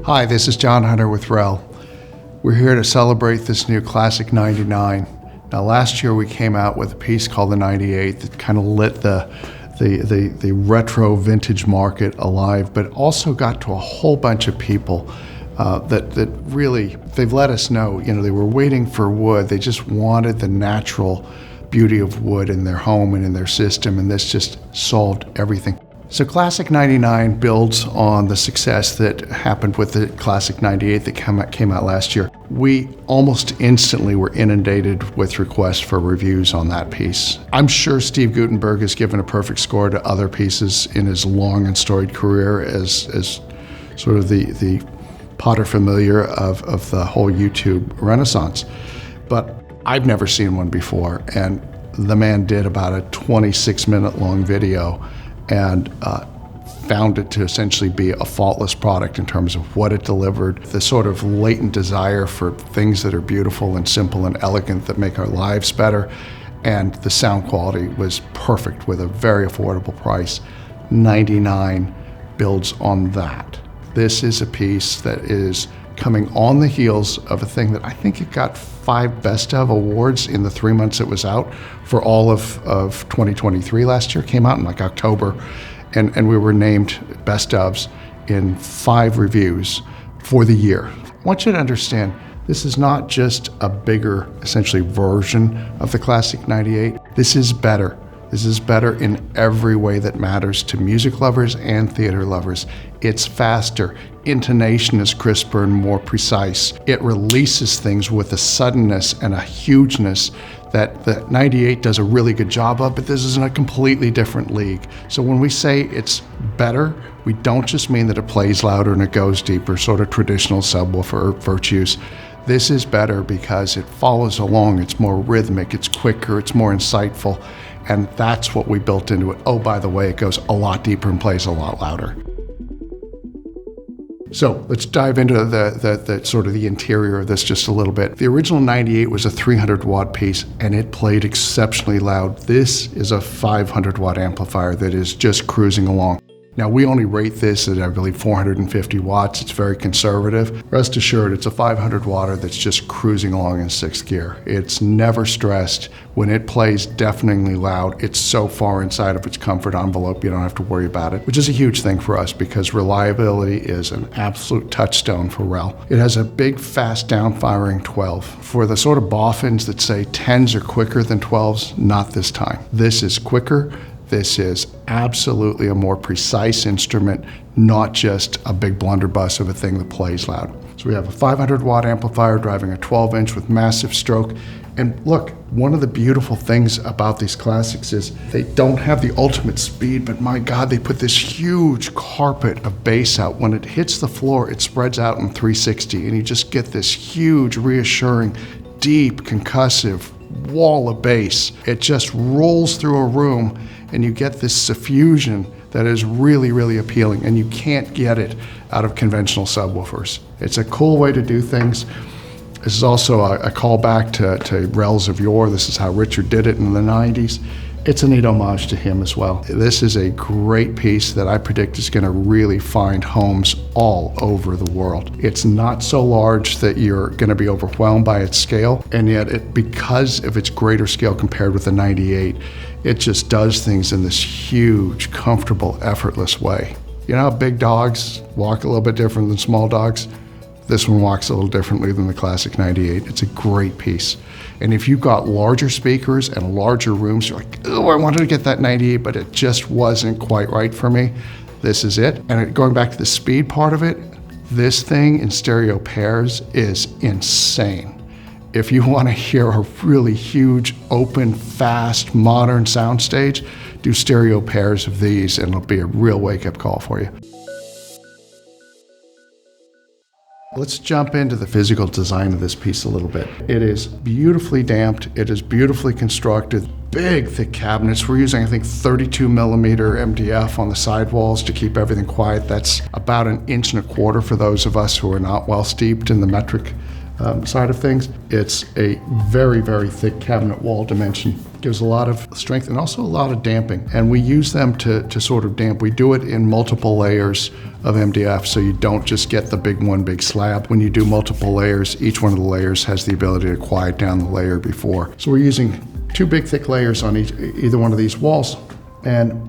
Hi, this is John Hunter with REL. We're here to celebrate this new Classic 99. Now last year we came out with a piece called the 98 that kind of lit the retro vintage market alive, but also got to a whole bunch of people that really, they've let us know, they were waiting for wood. They just wanted the natural beauty of wood in their home and in their system, and this just solved everything. So Classic 99 builds on the success that happened with the Classic 98 that came out last year. We almost instantly were inundated with requests for reviews on that piece. I'm sure Steve Guttenberg has given a perfect score to other pieces in his long and storied career as sort of the paterfamilias of the whole YouTube renaissance. But I've never seen one before, and the man did about a 26-minute long video and found it to essentially be a faultless product in terms of what it delivered, the sort of latent desire for things that are beautiful and simple and elegant that make our lives better, and the sound quality was perfect with a very affordable price. 99 builds on that. This is a piece that is coming on the heels of a thing that I think it got 5 Best Of awards in the 3 months it was out for all of 2023 last year. Came out in like October, and we were named Best Ofs in 5 reviews for the year. I want you to understand, this is not just a bigger, essentially, version of the Classic 98. This is better. This is better in every way that matters to music lovers and theater lovers. It's faster. Intonation is crisper and more precise. It releases things with a suddenness and a hugeness that the 98 does a really good job of, but this is in a completely different league. So when we say it's better, we don't just mean that it plays louder and it goes deeper, sort of traditional subwoofer virtues. This is better because it follows along, it's more rhythmic, it's quicker, it's more insightful, and that's what we built into it. Oh, by the way, it goes a lot deeper and plays a lot louder. So let's dive into the sort of the interior of this just a little bit. The original 98 was a 300 watt piece and it played exceptionally loud. This is a 500 watt amplifier that is just cruising along. Now we only rate this at, I believe, 450 watts. It's very conservative. Rest assured, it's a 500 watter that's just cruising along in 6th gear. It's never stressed. When it plays deafeningly loud, it's so far inside of its comfort envelope, you don't have to worry about it, which is a huge thing for us because reliability is an absolute touchstone for REL. It has a big, fast down-firing 12. For the sort of boffins that say 10s are quicker than 12s, not this time. This is quicker. This is absolutely a more precise instrument, not just a big blunderbuss of a thing that plays loud. So we have a 500 watt amplifier driving a 12-inch with massive stroke. And look, one of the beautiful things about these classics is they don't have the ultimate speed, but my God, they put this huge carpet of bass out. When it hits the floor, it spreads out in 360, and you just get this huge, reassuring, deep, concussive wall of bass. It just rolls through a room, and you get this suffusion that is really, really appealing, and you can't get it out of conventional subwoofers. It's a cool way to do things. This is also a callback to RELs of yore. This is how Richard did it in the 90s. It's a neat homage to him as well. This is a great piece that I predict is going to really find homes all over the world. It's not so large that you're going to be overwhelmed by its scale, and yet because of its greater scale compared with the 98, it just does things in this huge, comfortable, effortless way. You know how big dogs walk a little bit different than small dogs? This one walks a little differently than the Classic 98. It's a great piece. And if you've got larger speakers and larger rooms, you're like, oh, I wanted to get that 98, but it just wasn't quite right for me. This is it. And going back to the speed part of it, this thing in stereo pairs is insane. If you want to hear a really huge, open, fast, modern soundstage, do stereo pairs of these and it'll be a real wake-up call for you. Let's jump into the physical design of this piece a little bit. It is beautifully damped. It is beautifully constructed. Big, thick cabinets. We're using, I think, 32 millimeter MDF on the sidewalls to keep everything quiet. That's about 1.25 inches for those of us who are not well steeped in the metric side of things. It's a very, very thick cabinet wall dimension. Gives a lot of strength and also a lot of damping. And we use them to sort of damp. We do it in multiple layers of MDF, so you don't just get the one big slab. When you do multiple layers, each one of the layers has the ability to quiet down the layer before. So we're using 2 big thick layers on either one of these walls, and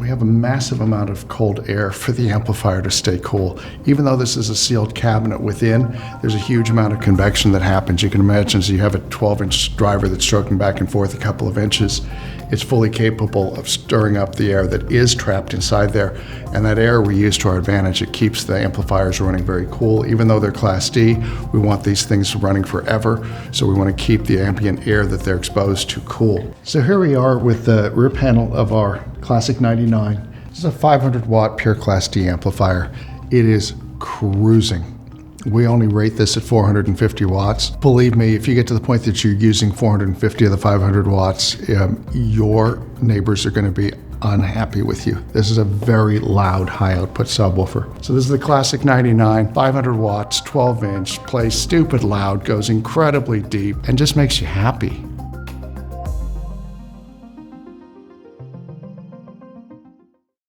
we have a massive amount of cold air for the amplifier to stay cool. Even though this is a sealed cabinet within, there's a huge amount of convection that happens. You can imagine, so you have a 12-inch driver that's stroking back and forth a couple of inches. It's fully capable of stirring up the air that is trapped inside there. And that air we use to our advantage. It keeps the amplifiers running very cool. Even though they're Class D, we want these things running forever. So we want to keep the ambient air that they're exposed to cool. So here we are with the rear panel of our Classic 99. This is a 500 watt pure Class D amplifier. It is cruising. We only rate this at 450 watts. Believe me, if you get to the point that you're using 450 of the 500 watts, your neighbors are going to be unhappy with you. This is a very loud, high output subwoofer. So this is the Classic 99, 500 watts, 12 inch, plays stupid loud, goes incredibly deep, and just makes you happy.